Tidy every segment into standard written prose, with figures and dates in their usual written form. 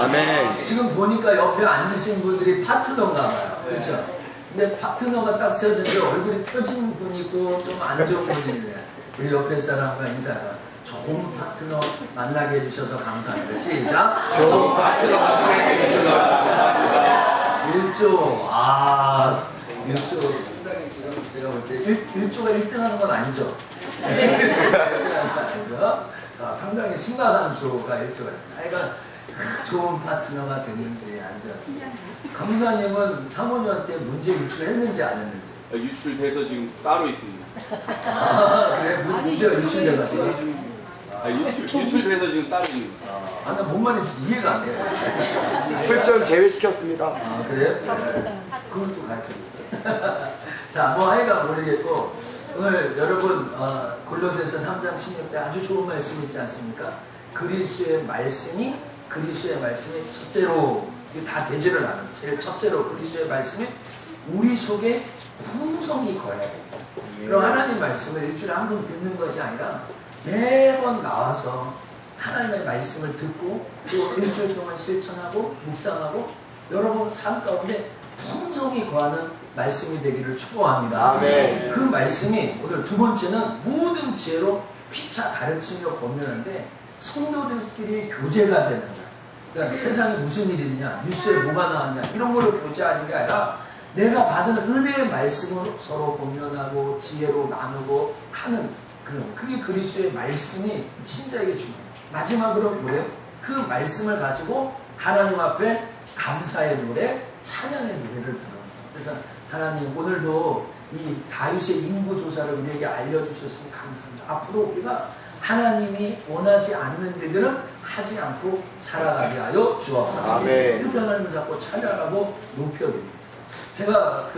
아멘. 지금 보니까 옆에 앉으신 분들이 파트너인가 봐요. 그렇죠? 근데 파트너가 딱 세워졌는데 얼굴이 펴진 분이고 좀 안 좋은 분이네. 우리 옆에 사람과 인사하라. 좋은 파트너 만나게 해주셔서 감사합니다. 시작. 좋은 파트너 만나게 해주셔서 감사합니다. 1조 상당히 지금 제가 볼 때 1조가 1등 하는 건 아니죠? 1등 하는 건 아니죠? 상당히 심각한 조가 1조가. 그러니까 좋은 파트너가 됐는지 안 좋았는지. 감사님은 사모님한테 문제 유출했는지 안 했는지. 유출돼서 지금 따로 있습니다. 그래? 문제가 유출돼가지고. 유출돼서 지금 따로 있는 거예요. 나 뭔 말인지 이해가 안 돼. 출전 제외시켰습니다. 그래? 그걸 또 가르쳐줬어. 자, 뭐 하여간 모르겠고, 오늘 여러분, 골로새서 3장 16절 아주 좋은 말씀이 있지 않습니까? 그리스도의 말씀이 첫째로, 이게 다 되지를 않아요. 제일 첫째로 그리스도의 말씀이 우리 속에 풍성히 거해야 됩니다. 그럼 하나님 말씀을 일주일에 한 번 듣는 것이 아니라 매번 나와서 하나님의 말씀을 듣고 또 일주일 동안 실천하고 묵상하고 여러분 삶 가운데 풍성히 거하는 말씀이 되기를 축복합니다. 아멘. 그 말씀이 오늘 두 번째는 모든 지혜로 피차 가르치며 권면하는데 성도들끼리 교제가 되는 거야. 그러니까 세상에 무슨 일이 있냐, 뉴스에 뭐가 나왔냐 이런 거를 교제하는 게 아니라 내가 받은 은혜의 말씀으로 서로 권면하고 지혜로 나누고 하는 그게 그리스도의 말씀이 신자에게 중요해요. 마지막으로 뭐예요? 그 말씀을 가지고 하나님 앞에 감사의 노래, 찬양의 노래를 부르는 거예요. 그래서 하나님 오늘도 이 다윗의 인구조사를 우리에게 알려주셨으니 감사합니다. 앞으로 우리가 하나님이 원하지 않는 일들은 하지 않고 살아가게 하여 주옵소서. 아멘. 이렇게 하나님을 자꾸 찬양하고 높여드립니다. 제가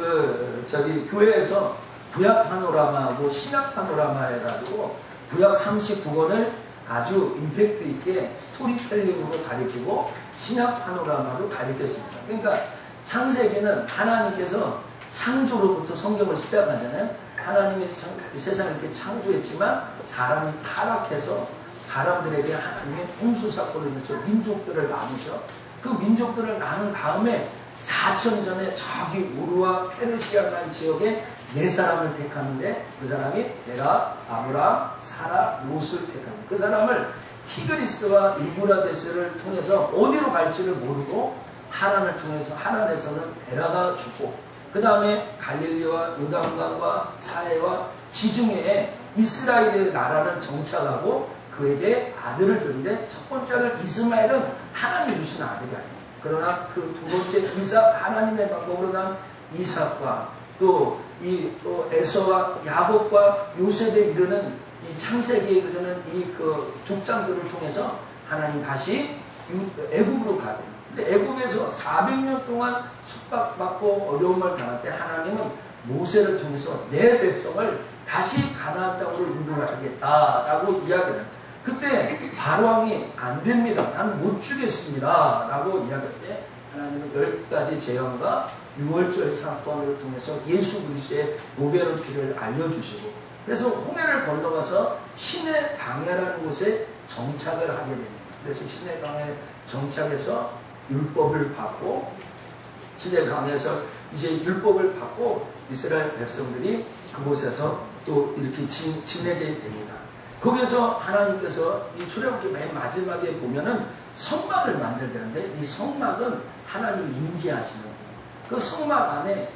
교회에서 구약 파노라마하고 신약 파노라마 해가지고 구약 39권을 아주 임팩트 있게 스토리텔링으로 가리키고 신약 파노라마로 가리켰습니다. 그러니까 창세기는 하나님께서 창조로부터 성경을 시작하잖아요. 하나님이 세상을 이렇게 창조했지만 사람이 타락해서 사람들에게 하나님의 홍수사건을 위해서 민족들을 나누죠. 그 민족들을 나눈 다음에 4천 전에 저기 우르와 페르시아라는 지역에 4사람을 택하는데 그 사람이 베라, 아브람, 사라, 롯을 택합니다. 그 사람을 티그리스와 유브라데스를 통해서 어디로 갈지를 모르고 하란을 통해서 하란에서는 베라가 죽고 그 다음에 갈릴리와 요단강과 사해와 지중해에 이스라엘의 나라는 정착하고 그에게 아들을 주는데 첫 번째 아들 이스마엘은 하나님이 주신 아들이 아니에요. 그러나 그 두 번째 이삭 하나님의 방법으로 난 이삭과 또 에서와 야곱과 요셉에 이르는 이 창세기에 이르는 이 그 족장들을 통해서 하나님 다시 애굽으로 가게 됩니다. 근데 애굽에서 400년 동안 숙박받고 어려움을 당할 때 하나님은 모세를 통해서 내 백성을 다시 가나안 땅으로 인도하겠다라고 이야기해요. 그때 바로왕이 안 됩니다. 난 못 주겠습니다. 라고 이야기할 때 하나님은 10가지 재앙과 6월절 사건을 통해서 예수 그리스도의 보배로운 피를 알려주시고 그래서 홍해를 건너가서 신의 강해라는 곳에 정착을 하게 됩니다. 그래서 신의 강에 정착해서 율법을 받고 신의 강에서 이제 율법을 받고 이스라엘 백성들이 그곳에서 또 이렇게 지내게 됩니다. 거기서 하나님께서 이 출애굽기 맨 마지막에 보면은 성막을 만들되는데 이 성막은 하나님 임재하시는 거예요. 그 성막 안에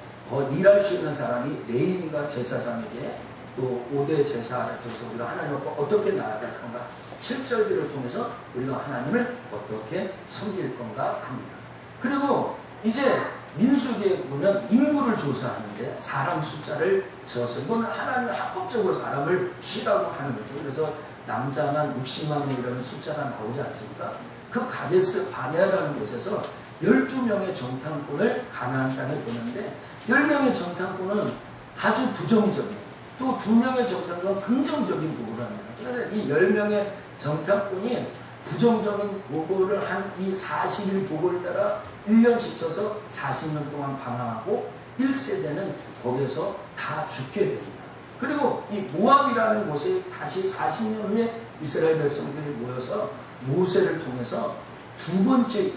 일할 수 있는 사람이 레위인과 제사장에게 또 5대 제사를 통해서 우리가 하나님을 어떻게 나아갈 건가 7절기를 통해서 우리가 하나님을 어떻게 섬길 건가 합니다. 그리고 이제 민수기에 보면 인구를 조사하는데 사람 숫자를 재어서 이건 하나님 합법적으로 사람을 쉬라고 하는 거죠. 그래서 남자만 60만 명이라는 숫자가 나오지 않습니까? 그 가데스 바네아라는 곳에서 12명의 정탐꾼을 가나안 땅에 보냈는데 10명의 정탐꾼은 아주 부정적이에요. 또 2명의 정탐꾼은 긍정적인 보고를 합니다. 그래서 이 10명의 정탐꾼이 부정적인 보고를 한 이 40일 보고를 따라 1년씩 쳐서 40년 동안 방황하고 1세대는 거기에서 다 죽게 됩니다. 그리고 이 모압이라는 곳에 다시 40년 후에 이스라엘 백성들이 모여서 모세를 통해서 두 번째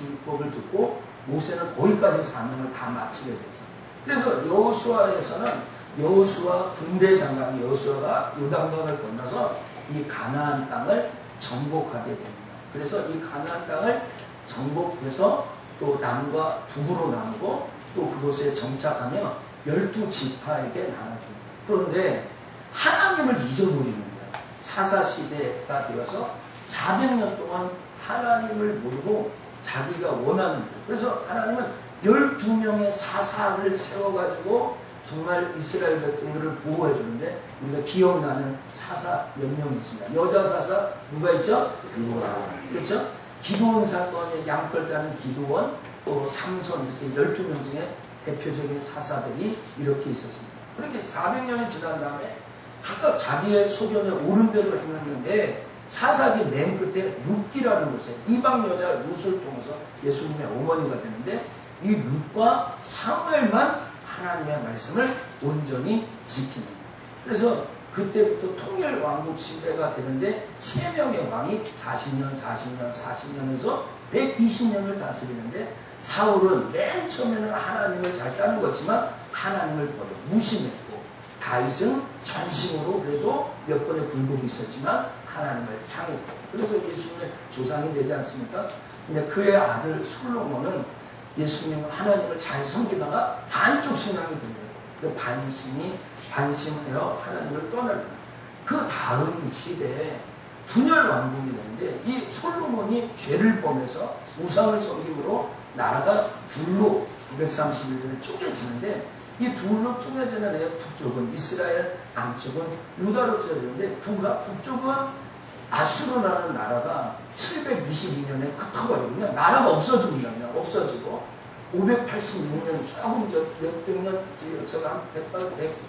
율법을 듣고 모세는 거기까지 사명을 다 마치게 되죠. 그래서 여호수아에서는 여호수아 군대 장관 여호수아가 요단강을 건너서 이 가나안 땅을 정복하게 됩니다. 그래서 이 가나안 땅을 정복해서 또 남과 북으로 나누고 또 그곳에 정착하며 12지파에게 나눠줍니다. 그런데 하나님을 잊어버리는 거예요. 사사시대가 되어서 400년 동안 하나님을 모르고 자기가 원하는 거예요. 그래서 하나님은 12명의 사사를 세워가지고 정말 이스라엘 백성들을 보호해 주는데 우리가 기억나는 사사 몇 명 있습니다. 여자 사사 누가 있죠? 디보라. 그렇죠? 기드온 사건의 양털 따는 기드온, 또 삼손 이렇게 12명 중에 대표적인 사사들이 이렇게 있었습니다. 그렇게 400년이 지난 다음에 각각 자기의 소견에 옳은 대로 행했는데 사사기 맨 끝에 룻기라는 곳에 이방 여자 룻을 통해서 예수님의 어머니가 되는데 이 룻과 사무엘만 하나님의 말씀을 온전히 지킵니다. 그래서 그때부터 통일 왕국 시대가 되는데 3명의 왕이 40년에서 120년을 다스리는데 사울은 맨 처음에는 하나님을 잘 따르었지만 하나님을 버려 무심했고 다윗은 전심으로 그래도 몇 번의 굴곡이 있었지만 하나님을 향했고 그래서 예수님의 조상이 되지 않습니까? 근데 그의 아들 솔로몬은 예수님 하나님을 잘 섬기다가 반쪽 신앙이 됩니다. 그 반심하여 하나님을 떠나는 그 다음 시대에 분열 왕국이 되는데 이 솔로몬이 죄를 범해서 우상을 섬김으로 나라가 둘로 931년에 쪼개지는데 이 둘로 쪼개지는 애 북쪽은 이스라엘, 남쪽은 유다로 쪼개지는데 북쪽은 아수르라는 나라가 722년에 흩어버리면 나라가 없어집니다. 그냥 없어지고 586년 조금 몇백 년, 제가 한 100,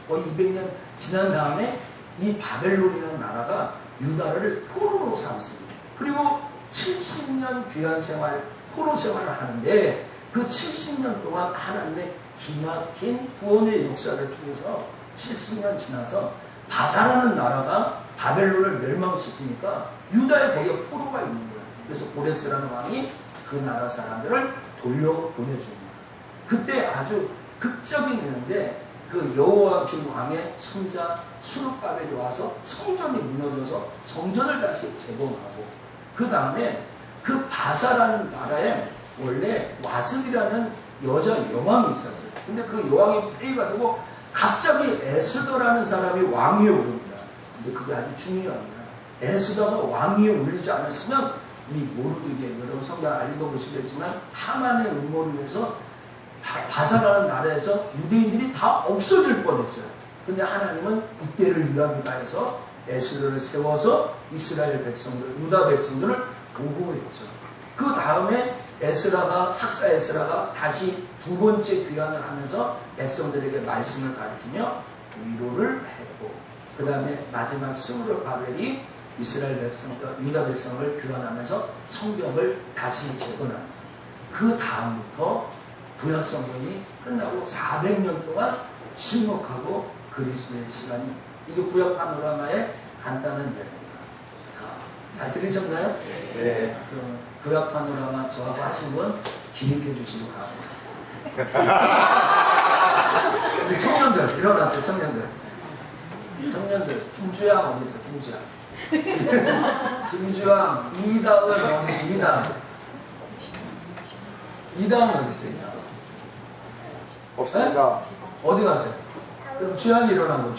거의 200년 지난 다음에 이 바벨론이라는 나라가 유다를 포로로 삼습니다. 그리고 70년 귀한 생활, 포로 생활을 하는데 그 70년 동안 하나님의 기막힌 구원의 역사를 통해서 70년 지나서 바사라는 나라가 바벨론을 멸망시키니까 유다에 거기에 포로가 있는 거예요. 그래서 고레스라는 왕이 그 나라 사람들을 돌려보내줍니다. 그때 아주 극적인 일인데 그 여호와kim 왕의 손자 수르바벨이 와서 성전이 무너져서 성전을 다시 재건하고 그 다음에 그 바사라는 나라에 원래 와슬이라는 여자 여왕이 있었어요. 근데 그 여왕이 폐위가 되고 갑자기 에스더라는 사람이 왕위에 오릅니다. 근데 그게 아주 중요합니다. 에스더가 왕위에 올리지 않았으면 이 모르드게 여러분 성경 읽어보시겠지만 하만의 음모를 위해서 바사라는 나라에서 유대인들이 다 없어질 뻔했어요. 근데 하나님은 이때를 위함이다 해서 에스더를 세워서 이스라엘 백성들, 유다 백성들을 보호했죠. 그 다음에 학사 에스라가 다시 두 번째 귀환을 하면서 백성들에게 말씀을 가르치며 위로를 했고 그 다음에 마지막 스무르바벨이 이스라엘 백성과 유다 백성을 귀환하면서 성벽을 다시 재건합니다. 그 다음부터 구약 성경이 끝나고 400년 동안 침묵하고 그리스도의 시간이 이게 구약 파노라마의 간단한 이야기입니다. 자, 잘 들으셨나요? 네. 구약 파노라마 저하고 하신 분 기립해 주시기 바랍니다. 우리 청년들 일어나세요. 청년들 김주양 어디 있어? 김주양 이다은 어디 있어? 이다은 어디 있어요? 없습니다. 네? 어디 갔어요? 그럼 주양이 일어나고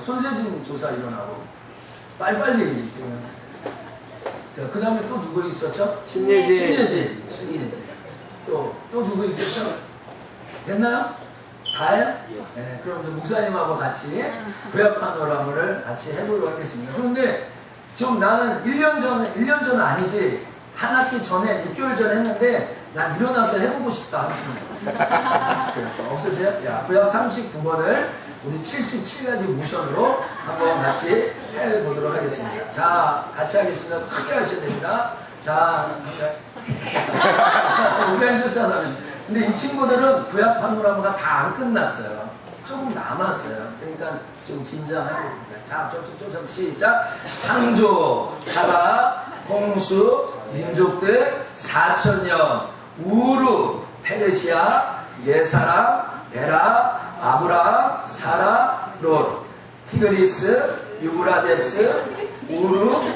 손세진 조사 일어나고 빨리빨리 지금 자, 그 다음에 또 누구 있었죠? 신예진. 또 누구 있었죠? 됐나요? 다요? 네, 그럼 이제 목사님하고 같이 구약 파노라마를 같이 해보도록 하겠습니다. 그런데 좀 나는 1년 전은 아니지. 한 학기 전에, 6개월 전에 했는데, 난 일어나서 해보고 싶다 하시는 분. 없으세요? 야, 구약 39번을 우리 77가지 모션으로 한번 같이 해보도록 하겠습니다. 자, 같이 하겠습니다. 크게 하셔야 됩니다. 자, 목사님 조사하면. 근데 이 친구들은 구약 파노라마가 다 안 끝났어요. 조금 남았어요. 그러니까 좀 긴장하고. 자, 시작. 창조, 타락, 홍수, 민족들 4,000년. 우르, 페르시아, 네사람, 에라, 아브라함, 사라, 롯. 티그리스, 유브라데스, 우르,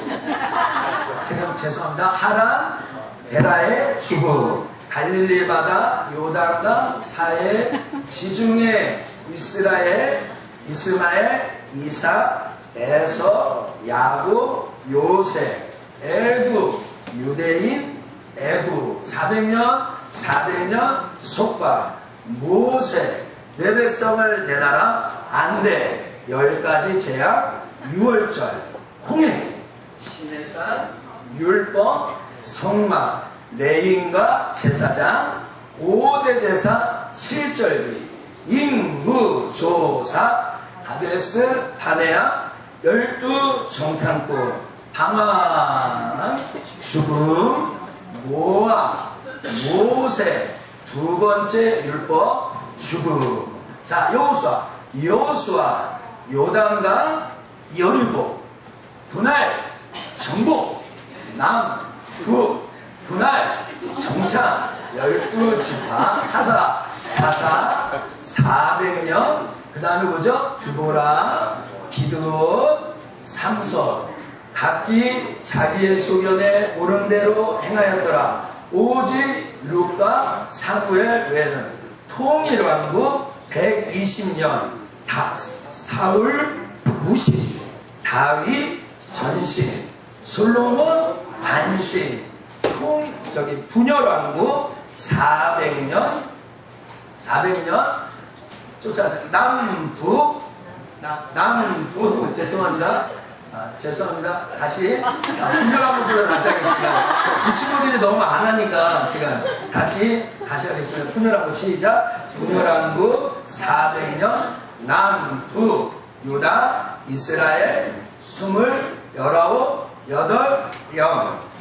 지금 죄송합니다. 하란, 베라의 주부, 갈릴리 바다, 요단강, 사해, 지중해, 이스라엘, 이스마엘, 이삭, 에서, 야곱, 요셉, 애굽, 유대인, 애굽, 400년 속박, 모세, 내 백성을 내놔라, 안 돼, 10가지 재앙, 6월절, 홍해, 시내산, 율법, 성막, 레인과 제사장, 5대 제사, 7절기, 인구조사, 하데스, 바네아, 12 정탐꾼, 방황, 죽음, 모아, 모세, 두 번째 율법, 죽음. 자, 여호수아, 요단강, 여리고, 분할, 정복, 남북, 분할, 정창, 12지파, 사사, 400년, 그 다음에 뭐죠? 드보라, 기드온, 삼손, 각기 자기의 소견에 옳은 대로 행하였더라. 오직 루카, 사무엘 외에는 통일왕국 120년, 사울 무신, 다윗 전신, 솔로몬 반신, 분열왕국 400년 쫓아서 남북 죄송합니다. 다시 분열왕국부터 다시 하겠습니다. 이 친구들이 너무 안 하니까 제가 다시 하겠습니다. 분열왕국 시작. 분열왕국 400년 남북 유다 이스라엘 19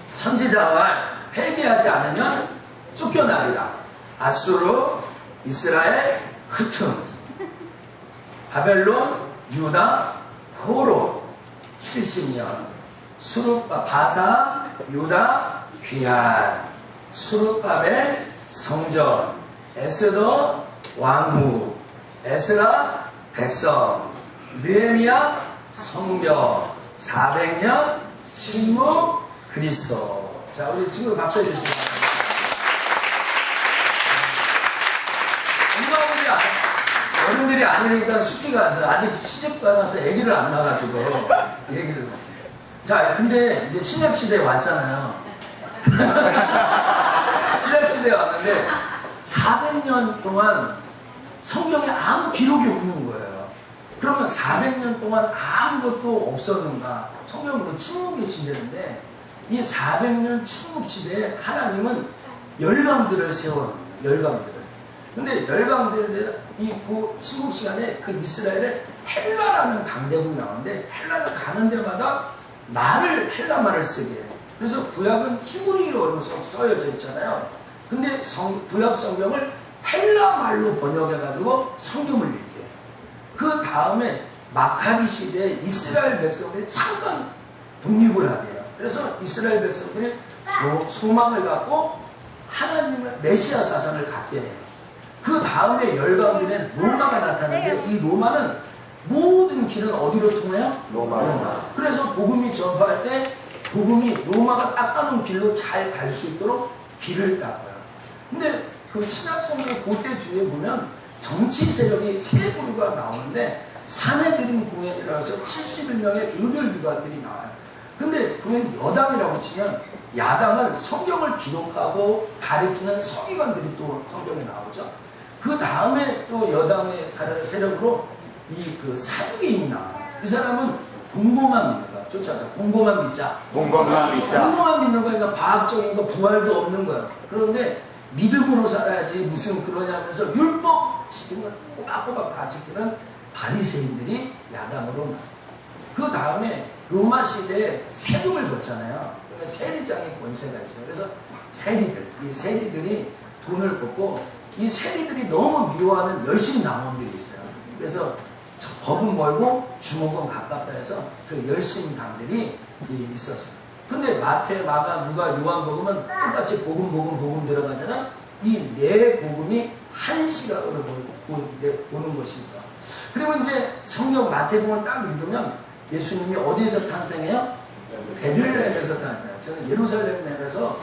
선지자와 회개하지 않으면 쫓겨나리라. 아수르 이스라엘 흩음 바벨론 유다 호로 70년 바사 유다 귀환 수르바벨 성전 에스더 왕후 에스라 백성 느헤미야 성벽 400년 침묵 그리스도. 자, 우리 친구 박수 해주시기 바랍니다. 어른들이 아니니까 숙기가 아직 시집가 가서 아기를 안 낳아가지고 얘기를. 자, 근데 이제 신약시대에 왔잖아요. 신약시대에 왔는데 400년 동안 성경에 아무 기록이 없는 거예요. 그러면 400년 동안 아무것도 없었는가? 성경은 그 침묵의 시대인데 이 400년 침묵 시대에 하나님은 열강들을 세워놓습니다. 열강들을. 근데 열강들을 그 침묵 시간에 그 이스라엘에 헬라라는 강대국이 나오는데 헬라를 가는 데마다 헬라말을 쓰게 해요. 그래서 구약은 히브리어로 써여져 있잖아요. 근데 구약 성경을 헬라말로 번역해가지고 성경을 읽게 해요. 그 다음에 마카비 시대에 이스라엘 백성들이 잠깐 독립을 하게 해요. 그래서 이스라엘 백성들이 소망을 갖고 하나님의 메시아 사상을 갖게 해요. 그 다음에 열강들은 로마가 나타나는데 이 로마는 모든 길은 어디로 통해요? 로마. 그래서 복음이 전파할 때 복음이 로마가 닦아놓은 길로 잘 갈 수 있도록 길을 닦아요. 근데 그 신약성경 그때 주위에 보면 정치 세력이 세 부류가 나오는데 사내들인 공연이라고 해서 71명의 의결기관들이 나와요. 근데 그건 여당이라고 치면 야당은 성경을 기록하고 가르치는 서기관들이 또 성경에 나오죠. 그 다음에 또 여당의 세력으로 그 사두개인이 나와요. 이 사람은 공고만 믿는 거야. 쫓아서 공고만 믿자. 공고만 믿는 거니까 과학적인 거 부활도 없는 거야. 그런데 믿음으로 살아야지 무슨 그러냐면서 율법 지키는 거 꼬박꼬박 다 지키는 바리새인들이 야당으로 나와요. 그 다음에 로마 시대에 세금을 걷잖아요. 그러니까 세리장의 권세가 있어요. 그래서 이 세리들이 돈을 걷고 이 세리들이 너무 미워하는 열심 당원들이 있어요. 그래서 법은 멀고 주먹은 가깝다 해서 그 열심 당들이 있었어요. 근데 마태, 마가, 누가, 요한복음은 똑같이 복음 들어가잖아. 이 네 복음이 한 시각으로 보는 것이죠. 그리고 이제 성경 마태복음을 딱 읽으면 예수님이 어디에서 탄생해요? 베들레헴에서 탄생해요. 저는 예루살렘 내려서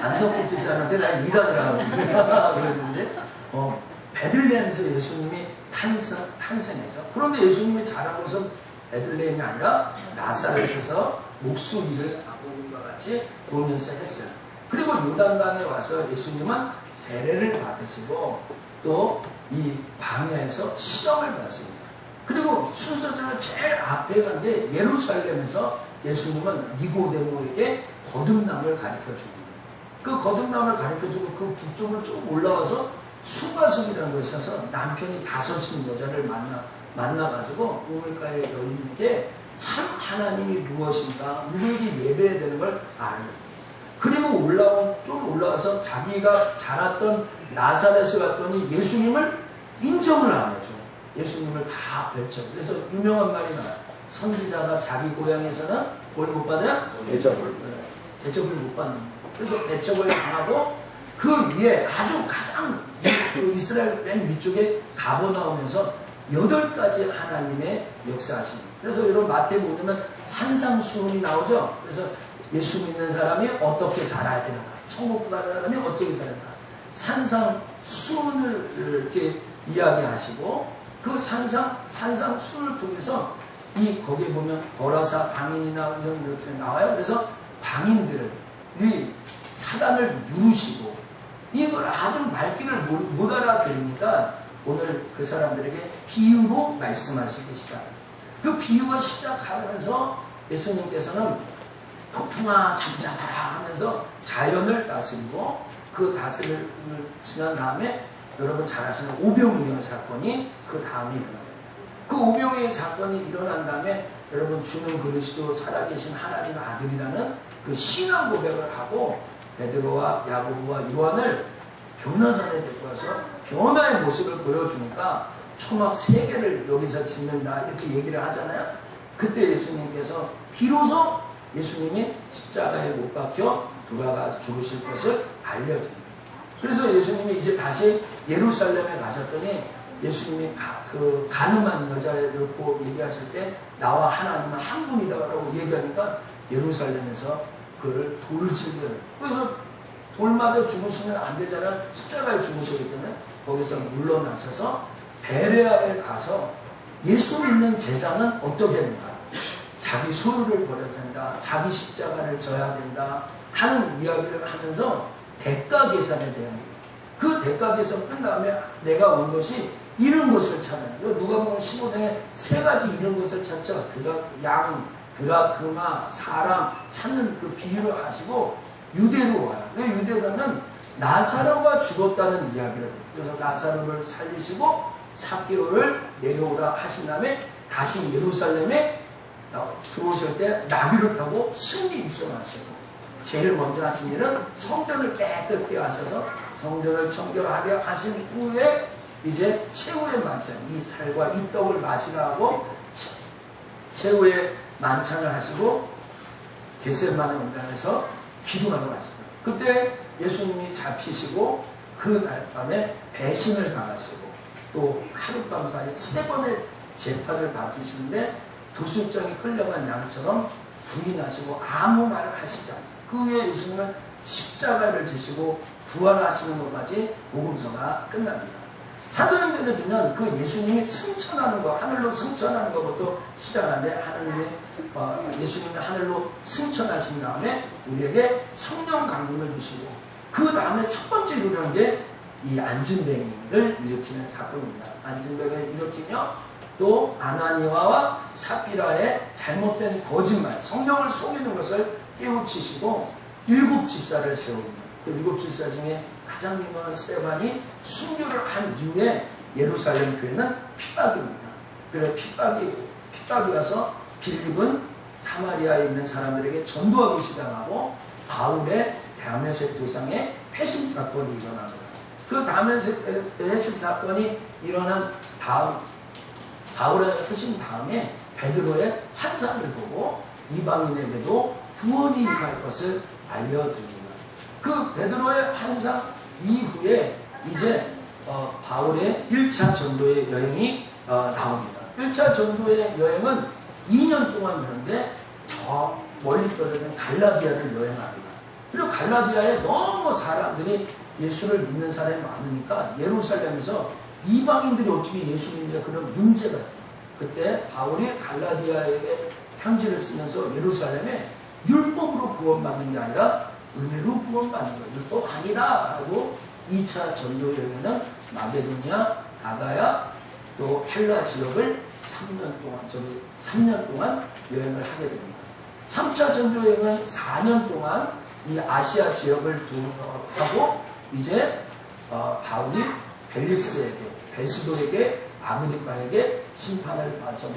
안성국집 사람한테 나 이단이라 하고 그랬는데 베들레헴에서 예수님이 탄생했죠. 그런데 예수님이 자란 것은 베들레헴이 아니라 나사렛에서 목수기를 아버님과 같이 보면서 했어요. 그리고 요단강에 와서 예수님은 세례를 받으시고 또 이 광야에서 시험을 받습니다. 그리고 순서적으로 제일 앞에 간 게 예루살렘에서 예수님은 니고데모에게 거듭남을 가르쳐 줍니다. 그 거듭남을 가르쳐 주고 그 북쪽으로 쭉 올라와서 수가성이라는 곳에 있어서 남편이 다섯인 여자를 만나가지고 우물가의 여인에게 참 하나님이 무엇인가 누구에게 예배해야 되는 걸 알아요. 그리고 좀 올라와서 자기가 자랐던 나사렛에 갔더니 예수님을 인정을 안 해줘. 예수님을 다 펼쳐. 그래서 유명한 말이 나와요. 선지자가 자기 고향에서는 뭘 못 받아요? 대접을. 대접을 못 받는 거예요. 그래서 대접을 당하고 그 위에 아주 가장 이스라엘 맨 위쪽에 가버나오면서 8가지 하나님의 역사하십니다. 그래서 여러분 마태복음 보면 산상수훈이 나오죠. 그래서 예수 믿는 사람이 어떻게 살아야 되는가, 천국 가는 사람이 어떻게 살아야 되는가, 산상수훈을 이렇게 이야기하시고 그 산상수훈을 통해서 거기에 보면 거라사 방인이나 이런 것들이 나와요. 그래서 방인들이 사단을 누르시고 이걸 아주 말귀를 못 알아들으니까 오늘 그 사람들에게 비유로 말씀하시기 시작합니다. 그 비유가 시작하면서 예수님께서는 폭풍아 잠잠하라 하면서 자연을 다스리고 그 다스림을 지난 다음에 여러분 잘 아시는 오병이어 사건이 그 다음에 일어납니다. 그 오병이어 사건이 일어난 다음에 여러분 주는 그리스도 살아계신 하나님의 아들이라는 그 신앙 고백을 하고 베드로와 야고보와 요한을 변화산에 데리고 와서 변화의 모습을 보여주니까 초막 3개를 여기서 짓는다 이렇게 얘기를 하잖아요. 그때 예수님께서 비로소 예수님이 십자가에 못 박혀 돌아가 죽으실 것을 알려줍니다. 그래서 예수님이 이제 다시 예루살렘에 가셨더니 예수님이 그 가늠한 여자를 놓고 얘기하실 때 나와 하나님은 한 분이다라고 얘기하니까 예루살렘에서 그걸 돌을 질거예요. 그래서 돌 맞아 죽으시면 안 되잖아. 십자가에 죽으시기 때문에 거기서 물러나셔서 베레아에 가서 예수 믿는 제자는 어떻게 하는가? 자기 소유를 버려야 된다. 자기 십자가를 져야 된다. 하는 이야기를 하면서 대가 계산에 대한 얘기. 그 대가 계산 끝 다음에 내가 온 것이 잃은 것을 찾아요. 누가 보면 15장에 3가지 잃은 것을 찾죠. 양, 드라크마, 사람 찾는 그 비유를 하시고 유대로 와요. 왜 유대로 가면 나사로가 죽었다는 이야기를 해요. 그래서 나사로를 살리시고 삭개오를 내려오라 하신 다음에 다시 예루살렘에 들어오실 때 나귀를 타고 승리 입성하시고 제일 먼저 하신 일은 성전을 깨끗게 하셔서 성전을 청결하게 하신 후에 이제 최후의 만찬, 이 살과 이 떡을 마시라 하고 최후의 만찬을 하시고 겟세마네 온당에서 기도하러 가시고 그때 예수님이 잡히시고 그 날 밤에 배신을 당하시고 또 하룻밤 사이에 3번의 재판을 받으시는데 도술장이 끌려간 양처럼 부인하시고 아무 말을 하시지 않죠. 그 후에 예수님은 십자가를 지시고 부활하시는 것까지 복음서가 끝납니다. 사도행전에 보면 그 예수님이 승천하는 것, 하늘로 승천하는 것부터 시작하는데 예수님이 하늘로 승천하신 다음에 우리에게 성령 강림을 주시고 그 다음에 첫 번째 이루는 게 이 안진뱅이를 일으키는 사건입니다. 안진뱅이를 일으키며 또 아나니아와 삽비라의 잘못된 거짓말, 성령을 속이는 것을 깨우치시고 7 집사를 세웁니다. 그 7 집사 중에 가장 유명한 스데반이 순교를 한 이후에 예루살렘 교회는 핍박입니다. 그래 핍박이 와서 빌립은 사마리아에 있는 사람들에게 전도하기 시작하고 바울의 다메섹 도상에 회심 사건이 일어납니다. 그 다메섹 회심 사건이 일어난 다음 바울의 회심 다음에 베드로의 환상을 보고 이방인에게도 구원이 임할 것을 알려드립니다. 그 베드로의 환상 이후에 이제 바울의 1차 전도의 여행이 나옵니다. 1차 전도의 여행은 2년 동안 하는데 저 멀리 떨어진 갈라디아를 여행합니다. 그리고 갈라디아에 너무 사람들이 예수를 믿는 사람이 많으니까 예루살렘에서 이방인들이 어떻게 예수 믿느냐 그런 문제가 있어요. 그때 바울이 갈라디아에게 편지를 쓰면서 예루살렘에 율법으로 구원받는 게 아니라 은혜로 구원받는 거예요. 율법 아니다 하고 2차 전도 여행에는 마게도니아, 아가야, 또 헬라 지역을 3년 동안 여행을 하게 됩니다. 3차 전도 여행은 4년 동안 이 아시아 지역을 하고 이제 바울이 벨릭스에게, 베스도에게, 아그리파에게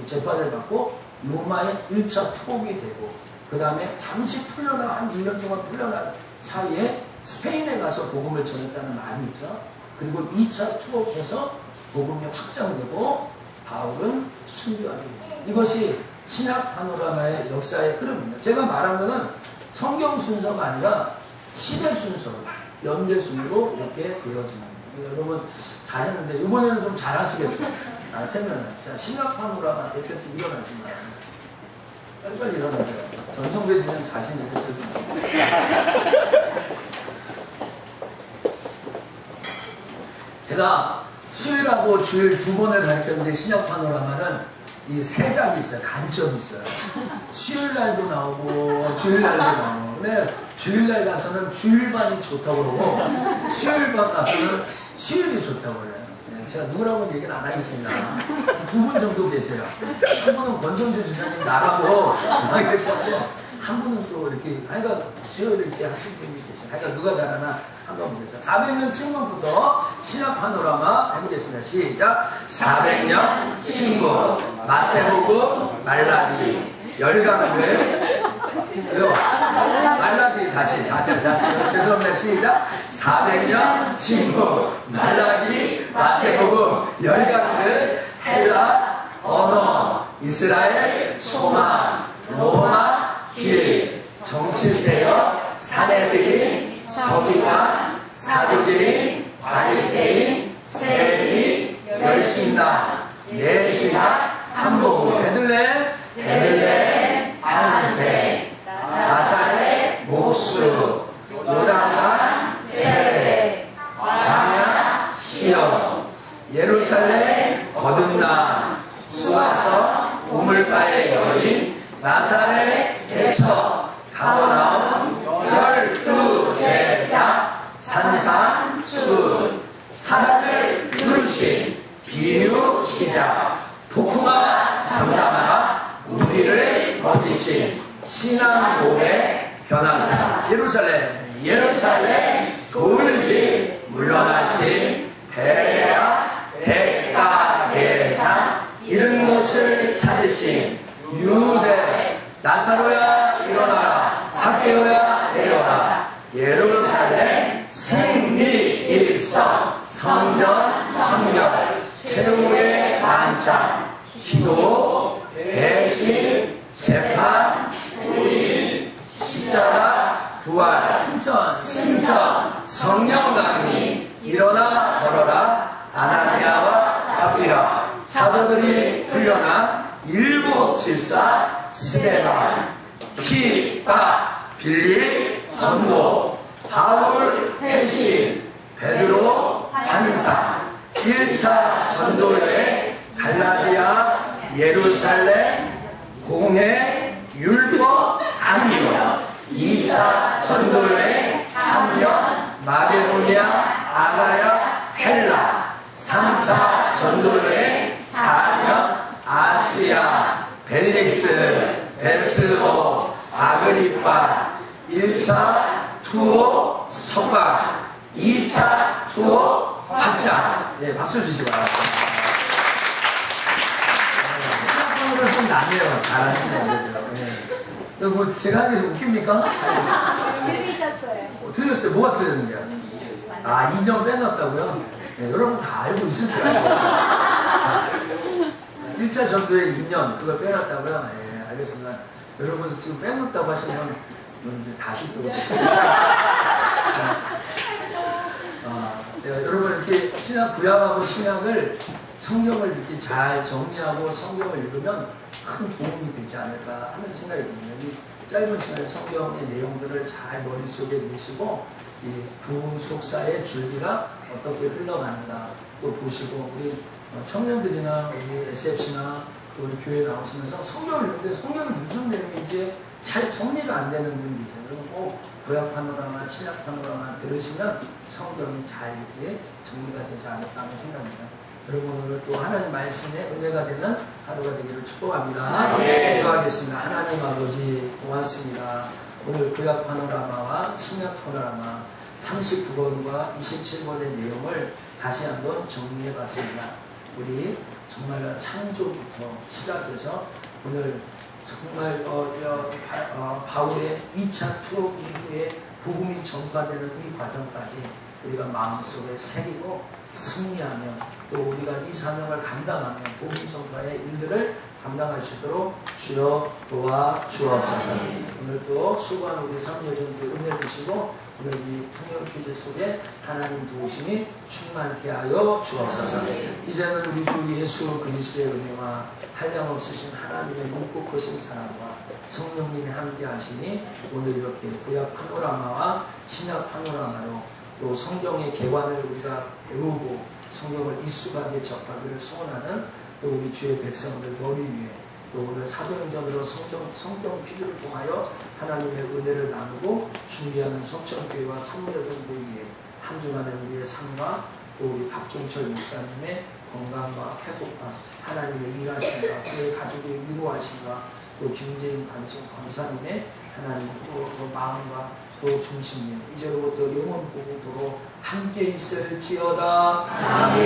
재판을 받고 로마의 1차 투옥이 되고 그 다음에 잠시 풀려나 한 1년 동안 풀려난 사이에 스페인에 가서 복음을 전했다는 말이 있죠. 그리고 2차 투옥해서 복음이 확장되고 바울은 순교하게 됩니다. 이것이 신약 파노라마의 역사의 흐름입니다. 제가 말한 것은 성경 순서가 아니라 시대 순서로 연대 순으로 이렇게 되어집니다. 여러분 잘했는데 이번에는 좀 잘하시겠죠? 세면은 자 신약 파노라마 대표팀 일어나시면 빨리 일어나세요. 전성배 지는 자신 있으셔도 제가 수요일하고 주일 두 번을 가르쳤는데 신약 파노라마는 이 세 장이 있어요. 간점이 있어요. 수요일 날도 나오고 주일 날도 나오고. 근데 주일 날 가서는 주일반이 좋다고 그러고 수요일반 가서는 수요일이 좋다고 그래요. 제가 누구라고는 얘기는 안 하겠습니다. 두 분 정도 계세요. 한 분은 권성재 주장님 나라고 이렇게 하고 한 분은 또 이렇게 하여간 수요일 이렇게 하신 분이 계세요. 하여간 누가 잘하나 한번 보겠습니다. 400년 친구부터 신약 파노라마 해보겠습니다. 시작. 400년 친구 마태복음 말라기 열강교회 말라기 다시 죄송합니다. 시작. 400년 친구 말라기 마태복음 열강교회 헬라 언어 이스라엘 소망 로마 길 정치세력 사내들이 서기관 사두개인 바리새인 세리 열심당 내신학 한복음 베들레헴 안세 나사렛 목수 요단강 세례 광야 시험 예루살렘 거듭남 수아성 우물가의 여인 나사렛 개척 가버나움 12제자 산상순 사랑을 누르신 비유 시작 복숭아 잠잠하라 우리를 먹이신 신앙 고백 변화사 예루살렘 돌집 물러나신 베레아 백가계상 이런 것을 찾으신 유대 나사로야 일어나라 삭개오야 내려라 예루살렘 승리 일성 성전 청결 최후의 만찬 기도 배신 재판 부인 십자가 부활 승천 성령 강림 일어나 걸어라 아나니아와 삽비라 사도들이 풀려나 일곱 질사 스데반 키바 빌립 전도 바울 회심 베드로 환상 1차 전도여행 갈라디아 예루살렘 공회 율법 아니요 2차 전도여행 3년 마게도니아 아가야 헬라 3차 전도여행 4년 아시아 벨릭스 베스도 아그리파 1차 투어 석방 2차 투어 확장 예, 박수 주시기 바랍니다. 시작하는 좀 낫네요. 잘하시네요. 예. 뭐 제가 하는 게 좀 웃깁니까? 틀리셨어요. 틀렸어요. 뭐가 틀렸는데요? 아 2년 빼놨다고요? 예, 여러분 다 알고 있을 줄 알고 1차 전도에 2년 그걸 빼놨다고요? 예, 알겠습니다. 여러분 지금 빼놓았다고 하시면 이건 이제 다시 또 여러분 이렇게 신약 구약하고 신약을 성경을 이렇게 잘 정리하고 성경을 읽으면 큰 도움이 되지 않을까 하는 생각이 듭니다. 이 짧은 시간에 성경의 내용들을 잘 머릿속에 내시고 이 구속사의 줄기가 어떻게 흘러가는가 또 보시고 우리 청년들이나 우리 SFC나 우리 교회 나오시면서 성경을 읽는데 성경이 무슨 내용인지 잘 정리가 안 되는 분이 계세요. 그럼 꼭 구약 파노라마, 신약 파노라마 들으시면 성경이 잘 이렇게 정리가 되지 않을까 하는 생각입니다. 여러분 오늘 또 하나님 말씀에 은혜가 되는 하루가 되기를 축복합니다. 기도하겠습니다. 하나님 아버지 고맙습니다. 오늘 구약 파노라마와 신약 파노라마 39권과 27권의 내용을 다시 한번 정리해 봤습니다. 우리 정말 창조부터 시작해서 오늘 정말 바울의 2차 투옥 이후에 복음이 전파되는 이 과정까지 우리가 마음속에 새기고 승리하며 또 우리가 이 사명을 감당하며 복음 전파의 일들을 감당할 수 있도록 주여 도와 주옵소서. 오늘 또 수고한 우리 성녀전께 은혜 주시고 오늘 이 성령 퀴즈 속에 하나님 도우심이 충만케 하여 주옵소서. 이제는 우리 주 예수 그리스도의 은혜와 한량없으신 하나님의 묵고 크신 사랑과 성령님이 함께 하시니 오늘 이렇게 구약 파노라마와 신약 파노라마로 또 성경의 개관을 우리가 배우고 성경을 익숙하게 접하기를 소원하는 또 우리 주의 백성들 머리 위에 또 오늘 사도행전으로 성경 퀴즈를 통하여 하나님의 은혜를 나누고 준비하는 성천교회와 성녀전교회 위에 한 주간의 우리의 삶과 또 우리 박종철 목사님의 건강과 회복과 하나님의 일하심과 그의 가족의 위로하심과 또 김재인 권사님의 하나님 또 마음과 또 중심이 이제로부터 영원 보고도록 함께 있을지어다. 아멘.